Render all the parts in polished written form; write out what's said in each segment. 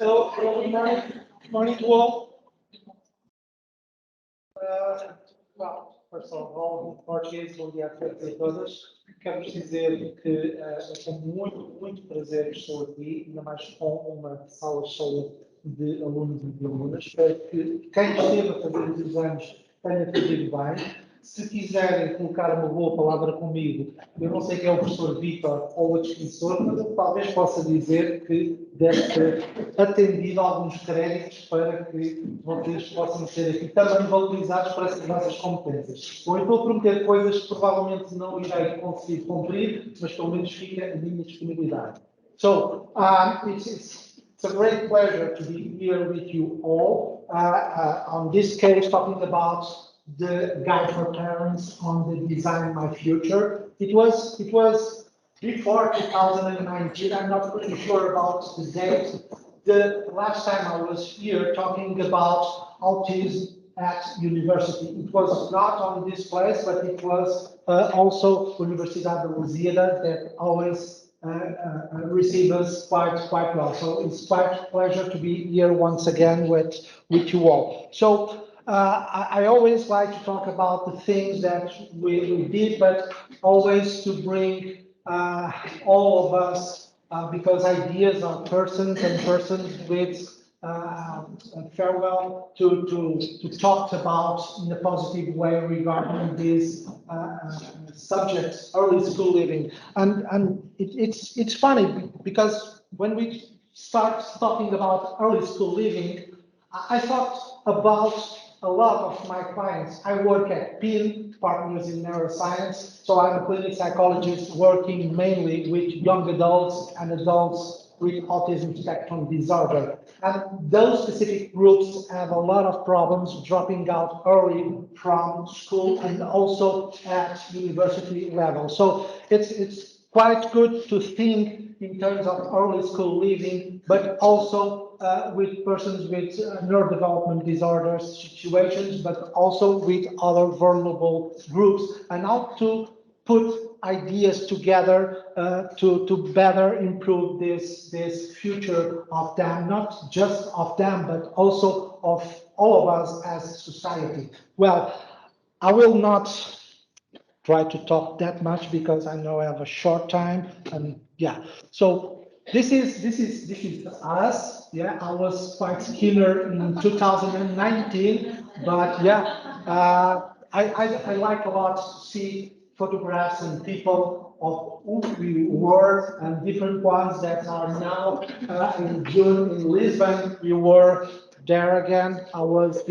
Hello, good morning. Good morning to all. First of all, em português, bom dia a todos e a todas. Quero-vos dizer que é com muito prazer que estou aqui, ainda mais com uma sala cheia de alunos e de alunas. Espero que quem esteve a fazer os exames tenha fazido bem. Se quiserem colocar uma boa palavra comigo, eu não sei quem é o professor Vítor ou outro professor, mas eu talvez possa dizer que deve ter atendido alguns créditos para que vocês possam ser aqui também valorizados para essas nossas competências. Ou então prometer coisas que provavelmente não irei conseguir cumprir, mas pelo menos fica a minha disponibilidade. So, it's a great pleasure to be here with you all. On this case, talking about the guide for parents on the Design My Future. It was before 2019. I'm not pretty sure about the date. The last time I was here talking about autism at university. It was not on this place, but it was also Universidade de Lusíada that always receive us quite well. So it's quite a pleasure to be here once again with you all. So I always like to talk about the things that we did, but always to bring all of us, because ideas are persons and persons with farewell to talk about in a positive way regarding this subject, early school living. And it's funny because when we start talking about early school living, I thought about a lot of my clients. I work at PIN, Partners in Neuroscience, so I'm a clinical psychologist working mainly with young adults and adults with autism spectrum disorder. And those specific groups have a lot of problems dropping out early from school and also at university level. So it's quite good to think in terms of early school living, but also with persons with neurodevelopment disorders situations, but also with other vulnerable groups, and how to put ideas together to better improve this future of them, not just of them, but also of all of us as society. Well, I will not try to talk that much because I know I have a short time, and yeah. So this is us. Yeah, I was quite skinner in 2019, but yeah, I like a lot to see photographs and people of who we were and different ones that are now in June in Lisbon. We were there again. I was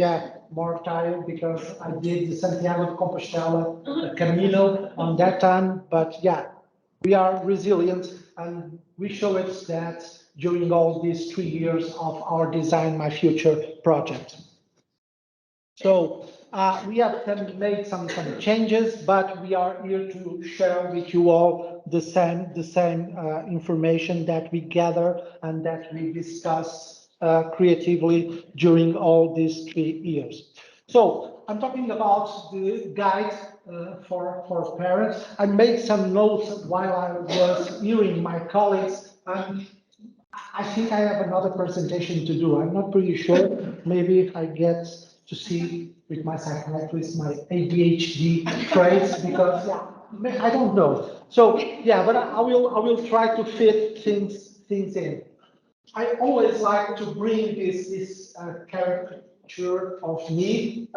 more tired because I did the Santiago de Compostela Camino on that time, but yeah, we are resilient, and we show it that during all these 3 years of our Design My Future project. So we have made some changes, but we are here to share with you all the same information that we gather and that we discuss creatively during all these 3 years. So I'm talking about the guide for parents. I made some notes while I was hearing my colleagues, and I think I have another presentation to do. I'm not pretty sure. Maybe I get to see with my psychiatrist my ADHD traits, because yeah, I don't know. So yeah, but I will try to fit things in. I always like to bring this caricature of me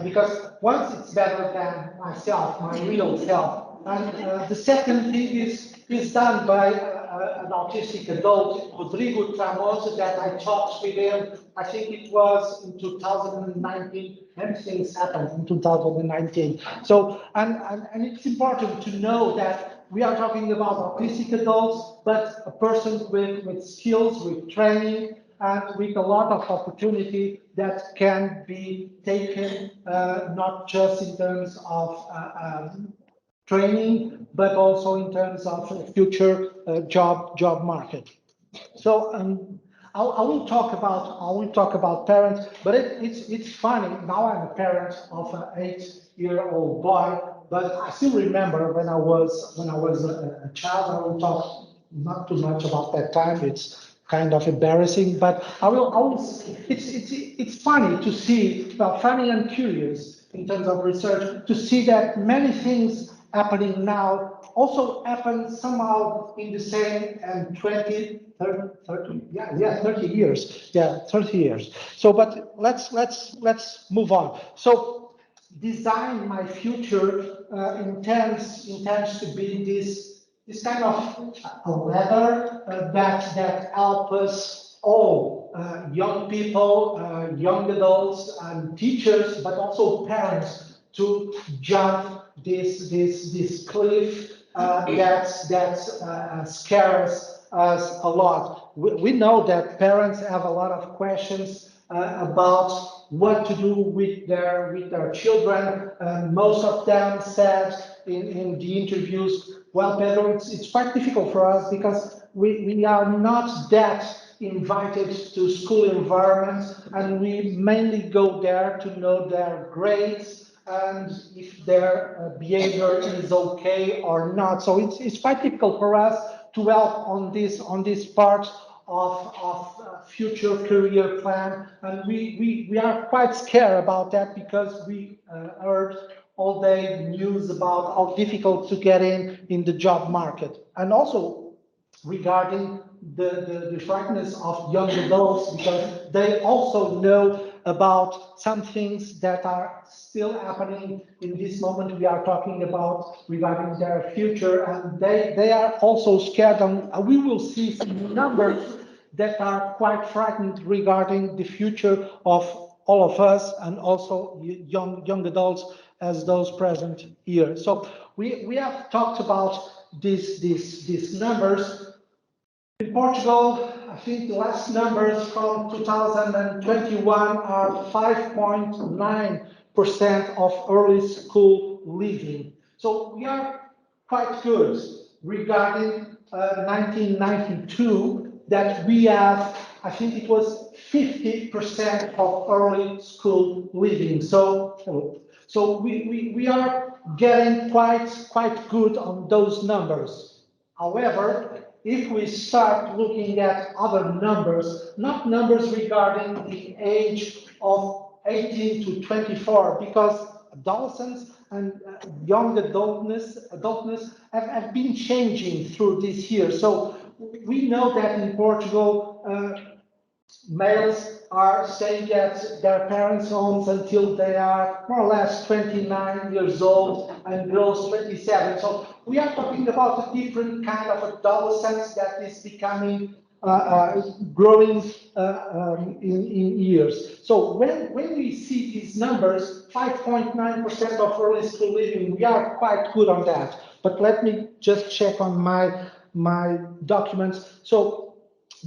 because once it's better than myself, my real self. And the second thing is done by an autistic adult, Rodrigo Tramosa, that I talked with him. I think it was in 2019. Many things happened in 2019. So, and it's important to know that we are talking about autistic adults, but a person with skills, with training, and with a lot of opportunity that can be taken not just in terms of training, but also in terms of future job market. So I will talk about parents, but it's funny. Now I'm a parent of an 8-year-old boy, but I still remember when I was a child. I will talk not too much about that time. It's kind of embarrassing, but it's funny to see, well, funny and curious in terms of research, to see that many things happening now also happen somehow in the same 20, 30, yeah, 30 years. Yeah, 30 years. So, but let's move on. So, Design My Future intends to be this kind of a ladder that help us all, young people, young adults, and teachers, but also parents, to jump this cliff that scares us a lot. We know that parents have a lot of questions about what to do with their children. Most of them said in the interviews, well, Pedro, it's quite difficult for us because we are not that invited to school environments, and we mainly go there to know their grades and if their behavior is okay or not. So it's quite difficult for us to help on this part of future career plan, and we are quite scared about that because we heard all day news about how difficult to get in the job market, and also regarding the frankness of young adults, because they also know about some things that are still happening in this moment we are talking about regarding their future, and they are also scared, and we will see some numbers that are quite frightened regarding the future of all of us, and also young adults as those present here. So we have talked about these numbers. In Portugal, I think the last numbers from 2021 are 5.9% of early school leaving. So we are quite good regarding 1992, that we have, I think it was 50% of early school leaving. So we are getting quite good on those numbers. However, if we start looking at other numbers, not numbers regarding the age of 18 to 24, because adolescents and young adultness have been changing through this year. So we know that in Portugal, males are staying at their parents' homes until they are more or less 29 years old, and girls 27. So we are talking about a different kind of adolescence that is becoming growing in years. So when we see these numbers, 5.9% of early school leaving, we are quite good on that. But let me just check on my documents. So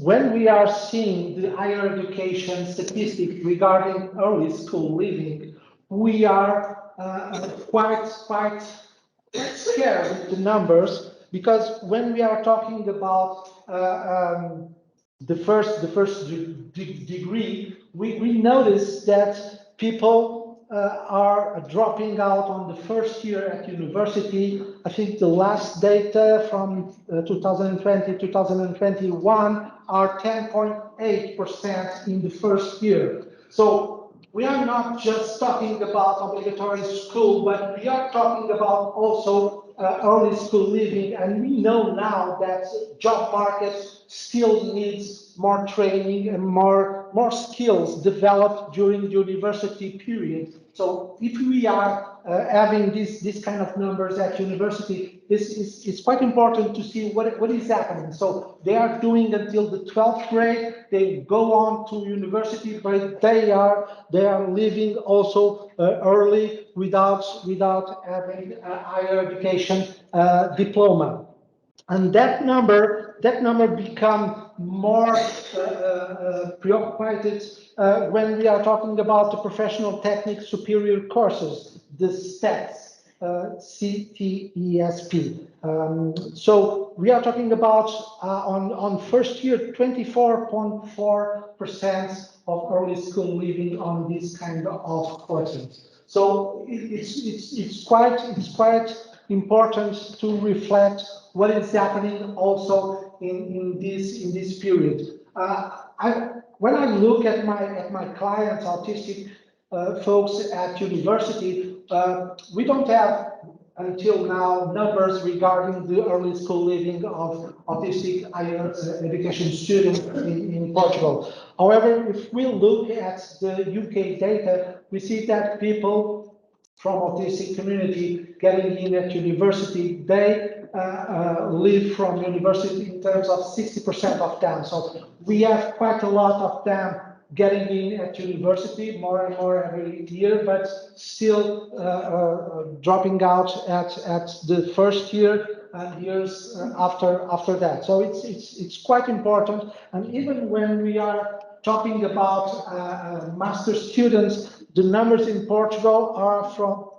when we are seeing the higher education statistics regarding early school leaving, we are quite scared with the numbers, because when we are talking about the first degree, we notice that people are dropping out on the first year at university. I think the last data from 2020, 2021 are 10.8% in the first year. So we are not just talking about obligatory school, but we are talking about also early school leaving, and we know now that job market still needs more training and more skills developed during the university period. So if we are having this kind of numbers at university, it's quite important to see what is happening. So they are doing until the 12th grade, they go on to university, but they are leaving also early without having a higher education diploma. And that number become more preoccupied when we are talking about the professional technique superior courses, the STEPS, CTESP. So we are talking about on first year 24.4% of early school leaving on this kind of courses. So it's quite important to reflect what is happening also in this period. When I look at my clients, autistic folks at university, we don't have until now numbers regarding the early school living of autistic higher education students in Portugal. However, if we look at the UK data, we see that people from autistic community getting in at university, they live from university in terms of 60% of them. So we have quite a lot of them getting in at university, more and more every year, but still dropping out at the first year and years after that. So it's quite important. And even when we are talking about master students, the numbers in Portugal are from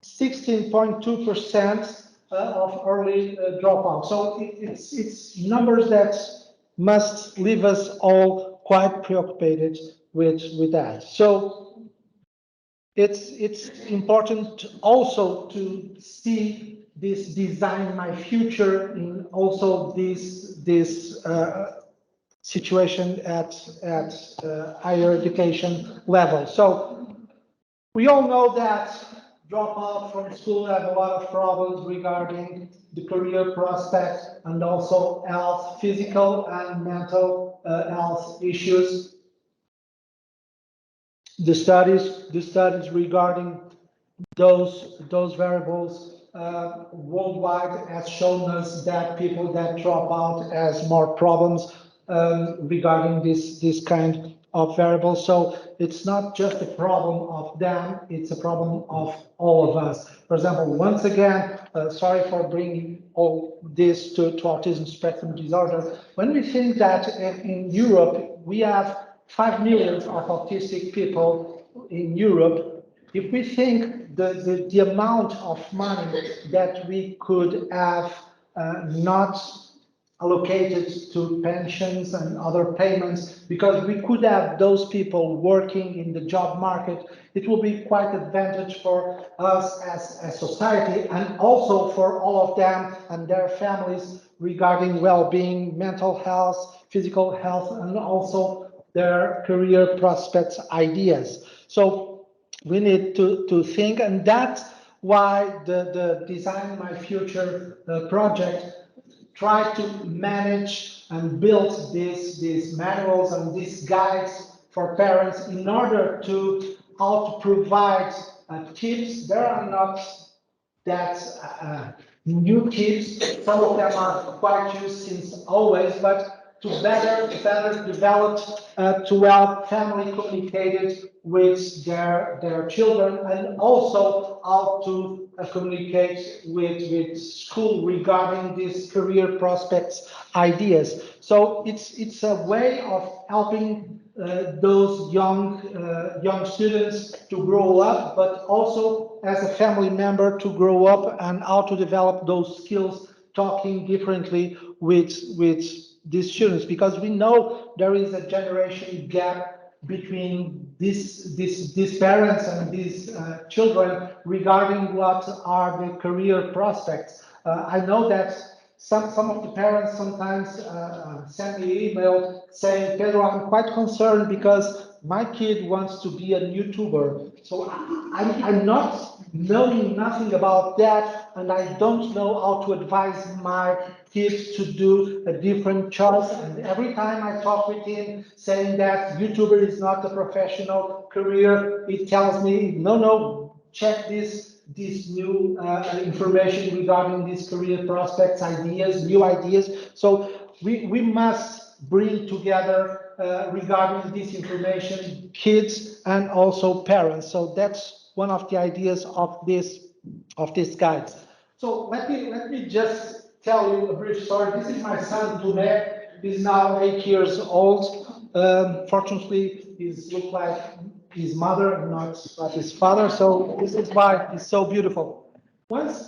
16.2% of early dropout. So it's numbers that must leave us all quite preoccupied with that. So it's important also to see this design my future in also this situation at higher education level. So we all know that dropout from school have a lot of problems regarding the career prospects and also health, physical and mental health issues. The studies regarding those variables worldwide has shown us that people that drop out has more problems regarding this kind of variables. So it's not just a problem of them, it's a problem of all of us. For example, once again, sorry for bringing all this to autism spectrum disorder. When we think that in Europe, we have 5 million of autistic people in Europe, if we think the amount of money that we could have not allocated to pensions and other payments, because we could have those people working in the job market, it will be quite advantage for us as society and also for all of them and their families regarding well-being, mental health, physical health, and also their career prospects ideas. So we need to think, and that's why the Design My Future project try to manage and build these manuals and these guides for parents in order to how to provide tips. There are not that new tips. Some of them are quite used since always, but to better develop to help family communicate with their children and also how to communicate with school regarding these career prospects ideas. So it's a way of helping those young students to grow up, but also as a family member to grow up and how to develop those skills talking differently with these students, because we know there is a generation gap between these parents and these children regarding what are the career prospects. I know that some of the parents sometimes send me email saying, Pedro, I'm quite concerned because my kid wants to be a YouTuber. So I'm not knowing nothing about that, and I don't know how to advise my kids to do a different choice. And every time I talk with him saying that YouTuber is not a professional career, it tells me, no, check this new information regarding these career prospects, ideas, new ideas. So we must bring together regarding this information, kids and also parents. So that's one of the ideas of this guide. So let me just tell you a brief story. This is my son Dumet. He's now 8 years old. Fortunately, he's look like his mother, not his father. So this is why he's so beautiful. Once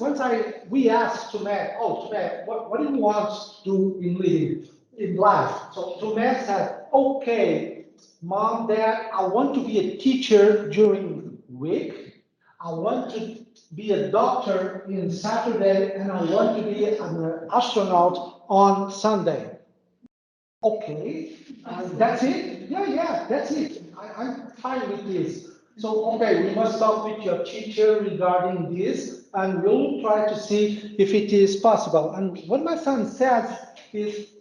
we asked Tumet, Tumet, what do you want to do in life? So Tumet said, okay, mom, dad, I want to be a teacher during the week. I want to be a doctor in Saturday, and I want to be an astronaut on Sunday. Okay, that's it? Yeah, yeah, that's it. I'm fine with this. So, okay, we must talk with your teacher regarding this, and we'll try to see if it is possible. And what my son says is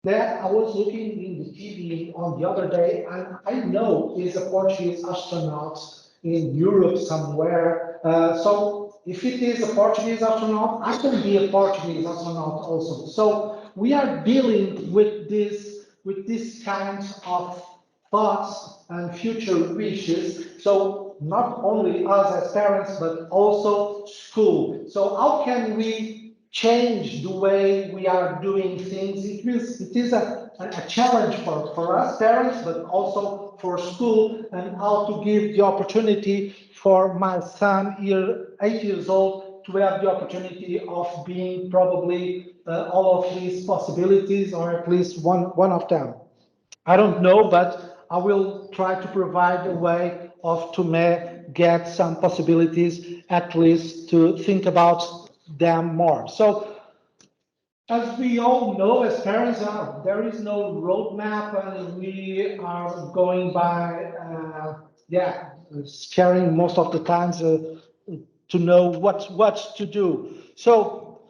that I was looking in the TV on the other day, and I know he's a Portuguese astronaut in Europe somewhere. So if it is a Portuguese astronaut, I can be a Portuguese astronaut also. So we are dealing with this kind of thoughts and future wishes. So not only us as parents, but also school. So how can we change the way we are doing things? It is a challenge for us parents, but also for school, and how to give the opportunity for my son here, 8 years old, to have the opportunity of being probably all of these possibilities, or at least one of them. I don't know, but I will try to provide a way of to get some possibilities, at least to think about them more. So, as we all know, as parents, there is no roadmap, and we are going by, yeah, scaring most of the times to know what to do. So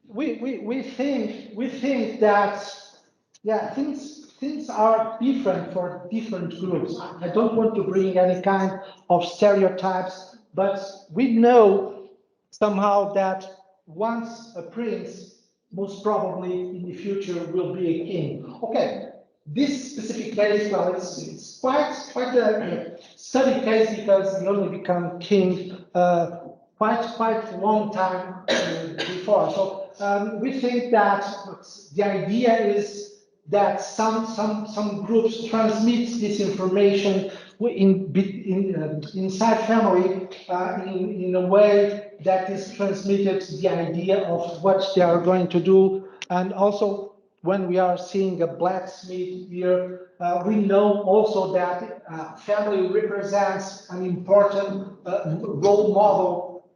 we think that, yeah, things are different for different groups. I don't want to bring any kind of stereotypes, but we know somehow that once a prince, most probably in the future will be a king. Okay, this specific case, well, it's quite a study case, because he only become king quite a long time before. So we think that the idea is that some groups transmit this information inside family in a way that is transmitted the idea of what they are going to do. And also, when we are seeing a blacksmith here, we know also that family represents an important role model,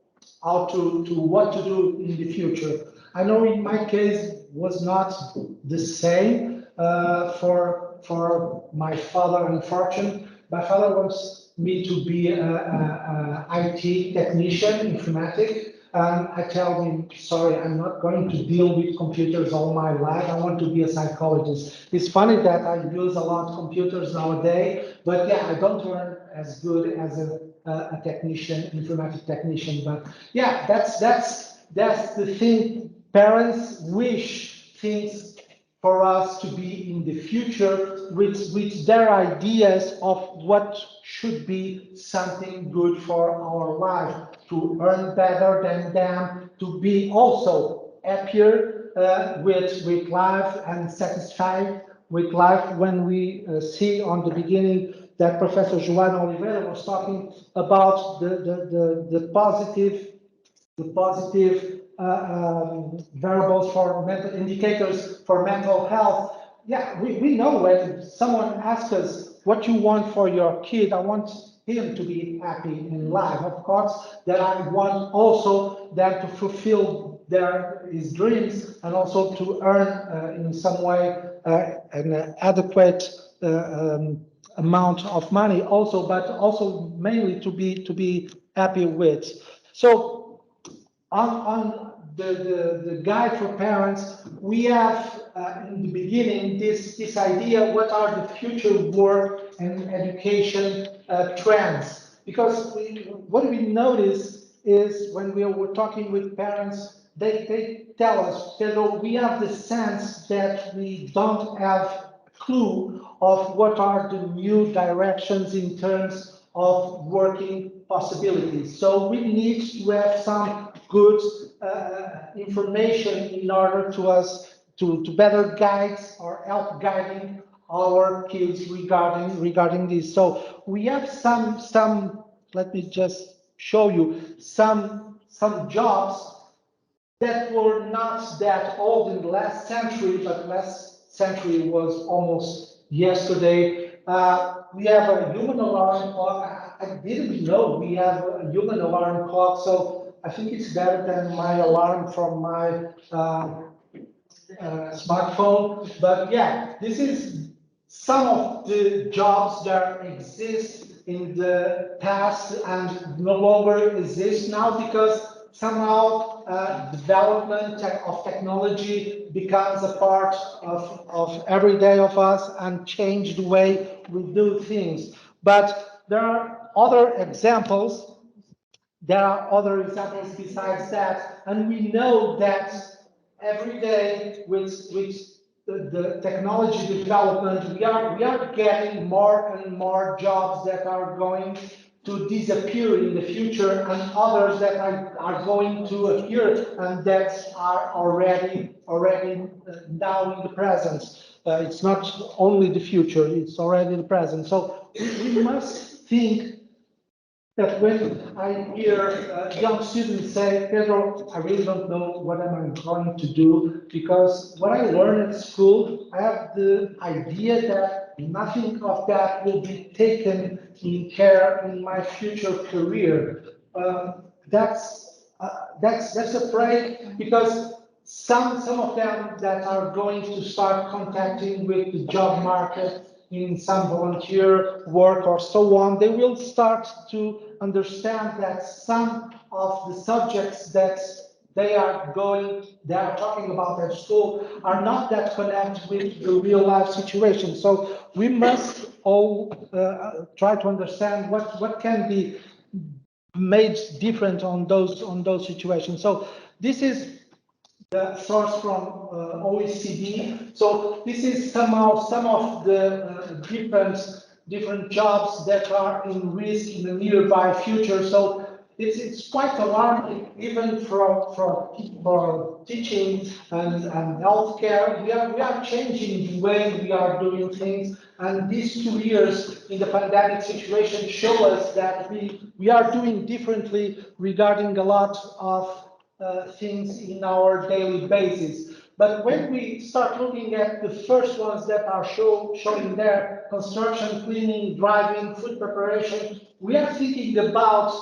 how to what to do in the future. I know in my case was not the same for my father. Unfortunately, my father wants me to be a IT technician, informatic. And I tell him, sorry, I'm not going to deal with computers all my life. I want to be a psychologist. It's funny that I use a lot of computers nowadays, but yeah, I don't learn as good as a technician, informatic technician. But yeah, that's the thing. Parents wish things for us to be in the future with their ideas of what should be something good for our life, to earn better than them, to be also happier with life and satisfied with life. When we see on the beginning that Professor Joana Oliveira was talking about the positive variables for mental indicators for mental health. Yeah, we know when someone asks us what you want for your kid, I want him to be happy in life. Of course, that I want also them to fulfill his dreams, and also to earn in some way an adequate amount of money also, but also mainly to be happy with. So on the guide for parents, we have in the beginning this idea: what are the future work and education trends? Because what we notice is, when we were talking with parents, they tell us that we have the sense that we don't have clue of what are the new directions in terms of working possibilities. So we need to have some good information in order to us to better guide or help guiding our kids regarding this. So we have some. Let me just show you some jobs that were not that old in the last century, but last century was almost yesterday. We have a human alarm clock. I didn't know we have a human alarm clock, so I think it's better than my alarm from my smartphone. But yeah, this is some of the jobs that exist in the past and no longer exist now because somehow development of technology becomes a part of every day of us and change the way we do things. But there are other examples. There are other examples besides that, and we know that every day with the technology development, we are getting more and more jobs that are going to disappear in the future, and others that are going to appear and that are already now in the present. It's not only the future; it's already the present. So we must think that when I hear young students say, Pedro, I really don't know what am I going to do because what I learned at school, I have the idea that nothing of that will be taken in care in my future career. That's a break because some of them that are going to start contacting with the job market in some volunteer work or so on, they will start to understand that some of the subjects that they are talking about at school are not that connected with the real life situation. So we must all try to understand what can be made different on those situations. So this is the source from OECD. So this is somehow some of the different jobs that are in risk in the nearby future. So it's quite alarming, even for teaching and healthcare. We are changing the way we are doing things, and these 2 years in the pandemic situation show us that we are doing differently regarding a lot of things in our daily basis. But when we start looking at the first ones that are showing there, construction, cleaning, driving, food preparation, we are thinking about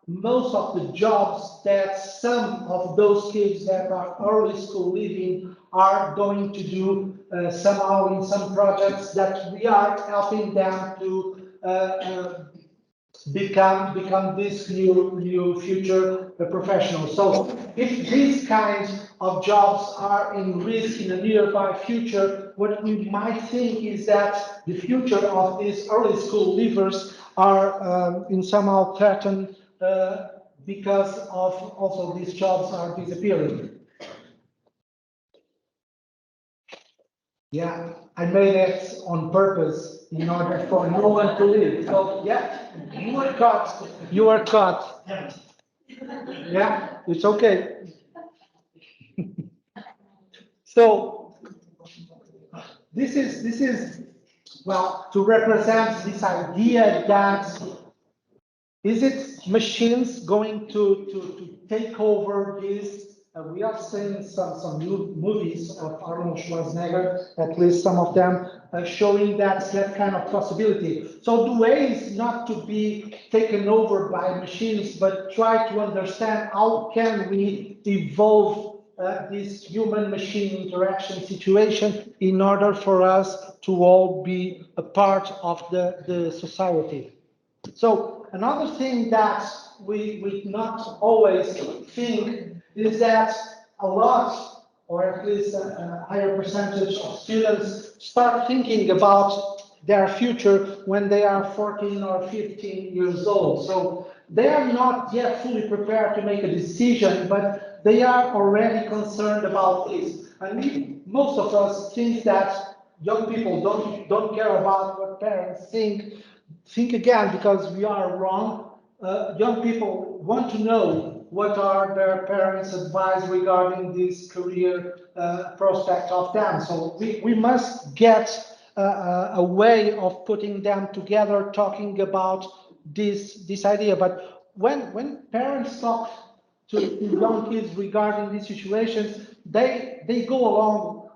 most of the jobs that some of those kids that are early school leaving are going to do somehow in some projects that we are helping them to become this new future professional. So if these kinds of jobs are in risk in the nearby future, what we might think is that the future of these early school leavers are in somehow threatened because of also these jobs are disappearing. Yeah, I made it on purpose in order for no one to leave. So yeah, you were caught. You were caught. Yeah, it's okay. So this is well to represent this idea that is it machines going to take over this? We have seen some new movies of Arnold Schwarzenegger, at least some of them, showing that kind of possibility. So the way is not to be taken over by machines, but try to understand how can we evolve this human-machine interaction situation in order for us to all be a part of the society. So another thing that we not always think is that a lot, or at least a higher percentage of students start thinking about their future when they are 14 or 15 years old. So they are not yet fully prepared to make a decision, but they are already concerned about this. And most of us think that young people don't care about what parents think again because we are wrong. Young people want to know what are their parents' advice regarding this career prospect of them. So we must get a way of putting them together, talking about this idea. But when parents talk to young kids regarding these situations, they go along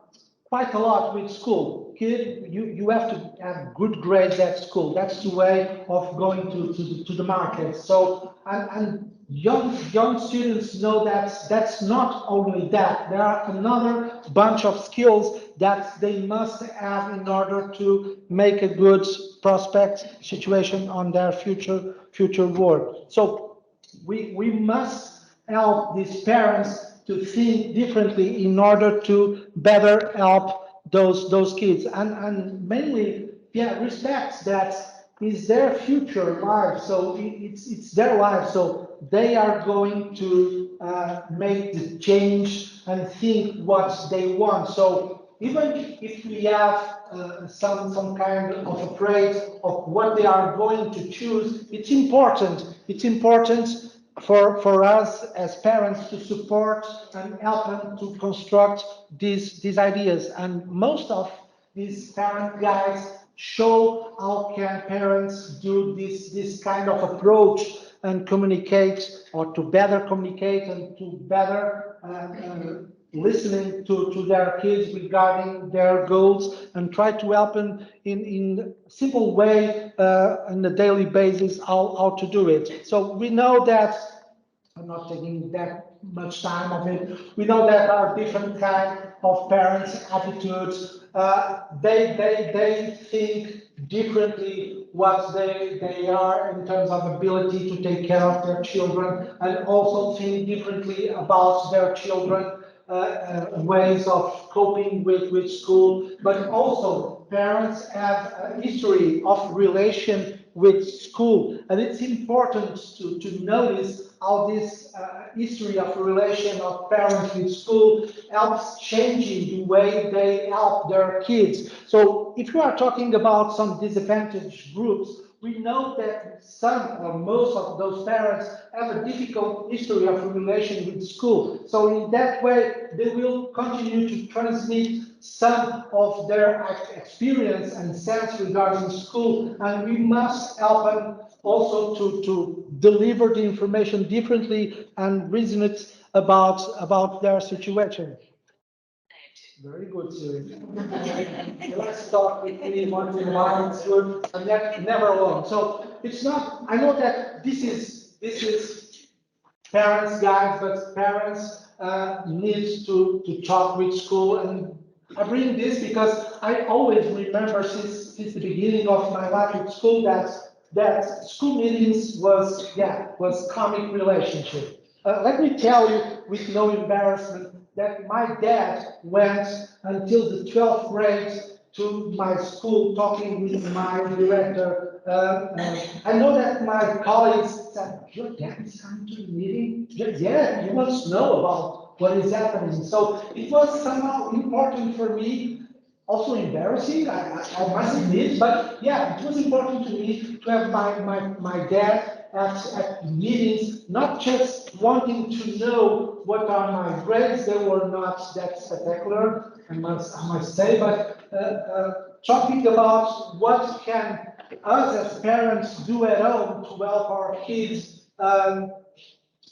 quite a lot with school. Kid, you have to have good grades at school. That's the way of going to the market. So and young students know that that's not only that. There are another bunch of skills that they must have in order to make a good prospect situation on their future world. So we must help these parents to think differently in order to better help those kids, and mainly, yeah, respect that is their future life. So it's their life. So they are going to make the change and think what they want. So even if we have some kind of afraid of what they are going to choose, it's important. It's important for us as parents to support and help them to construct these ideas. And most of these parent guides show how can parents do this kind of approach and communicate, or to better communicate and to better listening to their kids regarding their goals, and try to help them in simple way on a daily basis how to do it. So we know that, I'm not taking that much time of it. We know that there are different kinds of parents' attitudes. They think differently what they are in terms of ability to take care of their children, and also think differently about their children ways of coping with school. But also parents have a history of relation with school, and it's important to notice how this history of relation of parents with school helps changing the way they help their kids. So if you are talking about some disadvantaged groups, we know that some or most of those parents have a difficult history of relation with school. So in that way, they will continue to transmit some of their experience and sense regarding school, and we must help them also to deliver the information differently and reason it about their situation. Very good, Siri. Let's start with the one thing why it's good and never alone. So it's not. I know that this is parents' guide, but parents need to talk with school. And I bring this because I always remember since the beginning of my life at school that school meetings was comic relationship. Let me tell you with no embarrassment that my dad went until the 12th grade to my school talking with my director. I know that my colleagues said, your dad is coming to the meeting? Yeah, he wants to know about what is happening. So it was somehow important for me, also embarrassing, I must admit, but yeah, it was important to me to have my dad at meetings, not just wanting to know what are my grades. They were not that spectacular, I must say, but talking about what can us as parents do at home to help our kids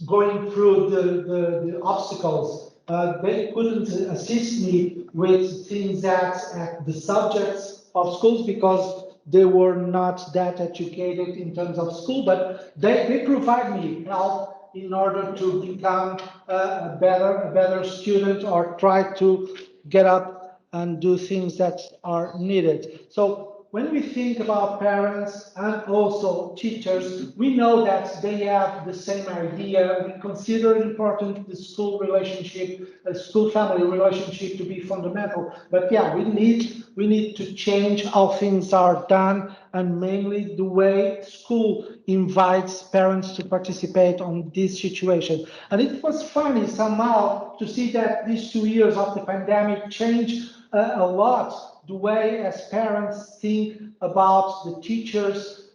going through the obstacles. They couldn't assist me with things at the subjects of schools because they were not that educated in terms of school, but they provide me help in order to become a better student, or try to get up and do things that are needed. So when we think about parents and also teachers, we know that they have the same idea. We consider it important the school relationship, the school-family relationship to be fundamental. But yeah, we need to change how things are done, and mainly the way school invites parents to participate on this situation. And it was funny somehow to see that these 2 years of the pandemic changed a lot the way as parents think about the teachers'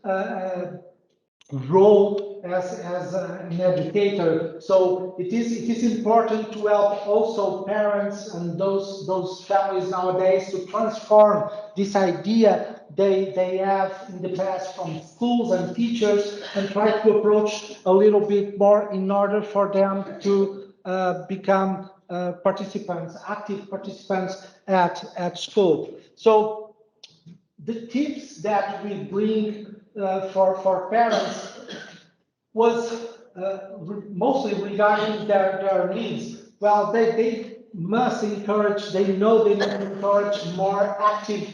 role as an educator. So it is important to help also parents and those families nowadays to transform this idea they have in the past from schools and teachers, and try to approach a little bit more in order for them to become participants, active participants at school. So the tips that we bring for parents was mostly regarding their needs. Well, they must encourage, they know they need to encourage more active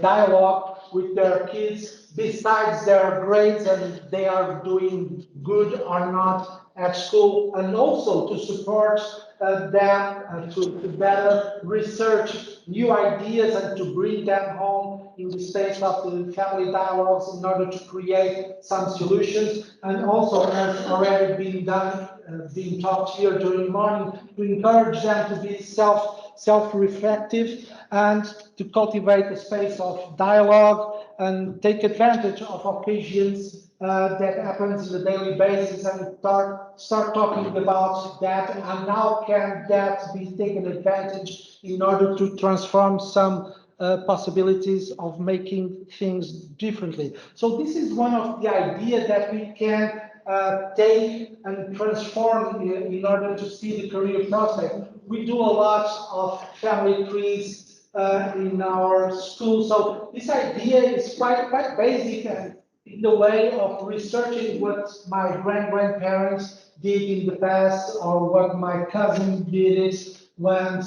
dialogue with their kids besides their grades and they are doing good or not at school, and also to support them to better research new ideas and to bring them home in the space of the family dialogues in order to create some solutions, and also as already been done, being taught here during the morning, to encourage them to be self-reflective and to cultivate a space of dialogue and take advantage of occasions that happens on a daily basis and start talking about that and how can that be taken advantage in order to transform some possibilities of making things differently. So this is one of the ideas that we can take and transform in order to see the career prospect. We do a lot of family trees in our school. So this idea is quite basic and in the way of researching what my grandparents did in the past or what my cousin did when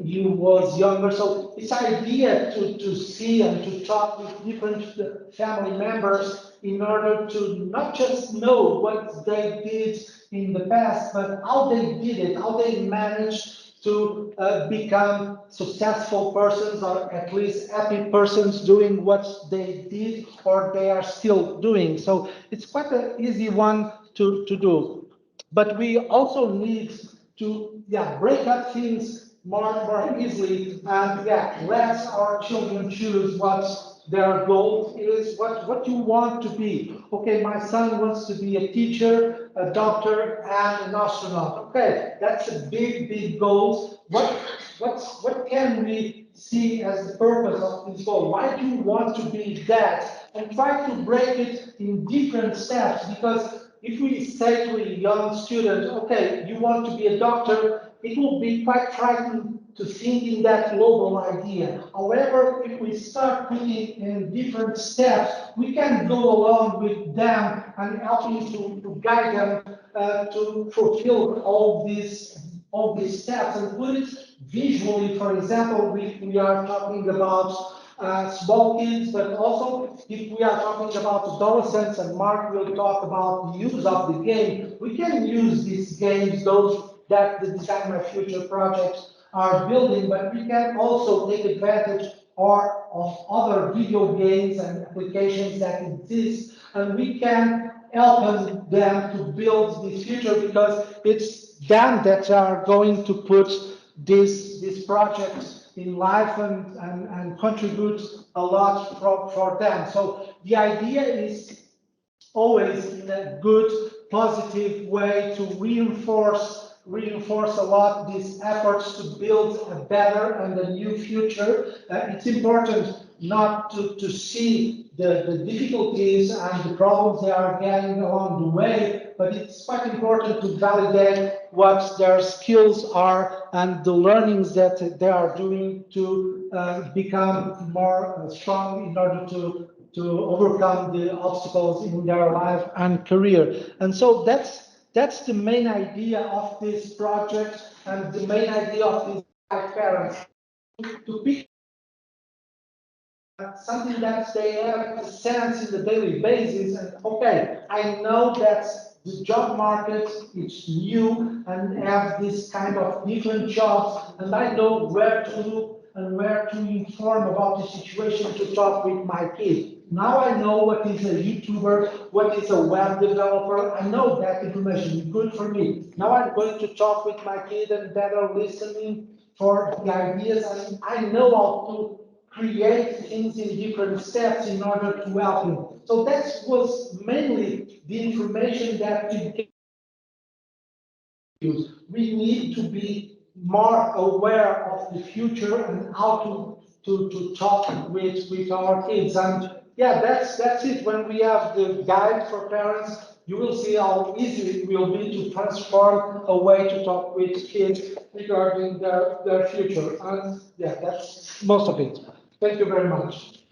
he was younger. So this idea to see and to talk with different family members in order to not just know what they did in the past, but how they did it, how they managed to become successful persons or at least happy persons doing what they did or they are still doing. So it's quite an easy one to do. But we also need to break up things more easily and let our children choose what their goal is, what you want to be. Okay, my son wants to be a teacher, a doctor, and an astronaut. Okay, that's a big goal. What can we see as the purpose of this goal? Why do you want to be that? And try to break it in different steps, because if we say to a young student, okay, you want to be a doctor, it will be quite frightening to think in that global idea. However, if we start putting in different steps, we can go along with them and helping to guide them to fulfill all these steps and put it visually. For example, we are talking about small kids, but also if we are talking about adolescents, and Mark will talk about the use of the game, we can use these games, those that the Design My Future projects are building, but we can also take advantage of other video games and applications that exist, and we can help them to build this future, because it's them that are going to put these projects in life and contribute a lot for them. So the idea is always in a good, positive way to reinforce a lot these efforts to build a better and a new future. It's important not to see the difficulties and the problems they are getting along the way, but it's quite important to validate what their skills are and the learnings that they are doing to become more strong in order to overcome the obstacles in their life and career. And so that's the main idea of this project and the main idea of these parents, to pick something that they have a sense in the daily basis. And okay, I know that the job market is new and have this kind of different jobs, and I know where to look and where to inform about the situation to talk with my kid. Now I know what is a YouTuber, what is a web developer. I know that information is good for me. Now I'm going to talk with my kid and better listening for the ideas, and I know how to create things in different steps in order to help him. So that was mainly the information that we use. We need to be more aware of the future and how to talk with our kids. And yeah, that's it. When we have the guide for parents, you will see how easy it will be to transform a way to talk with kids regarding their future. And yeah, that's most of it. Thank you very much.